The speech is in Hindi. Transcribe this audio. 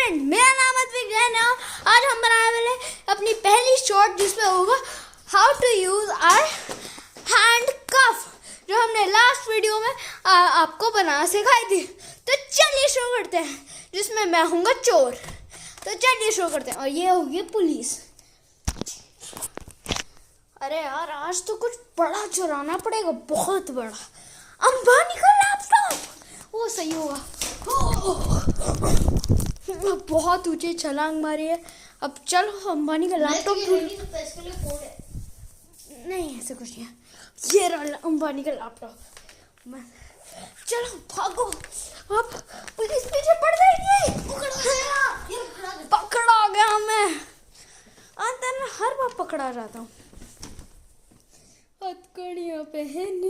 फ्रेंड, मेरा नाम अद्विक जैन है। आज हम बनाने वाले अपनी पहली शॉर्ट जिसमें होगा how to use our handcuff, जो हमने लास्ट वीडियो में आपको बनाना सिखाई थी। तो चलिए शुरू करते हैं, जिसमें मैं हूँगा चोर। तो चलिए शुरू करते हैं। और ये होगी पुलिस। अरे यार, आज तो कुछ बड़ा चुराना पड़ेगा, बहुत बड़ा। अंबानी का लैपटॉप, वो सही होगा। बहुत ऊंची छलांग मारी है। अब चलो अंबानी का लैपटॉप नहीं, ऐसे कुछ नहीं है। ये रहा अंबानी का लैपटॉप। चलो भागो, अब पुलिस पीछे पड़ जाएगी। पकड़ा गया मैं। अंदर में हर बार पकड़ा जाता हूँ। हथकड़ियाँ पहन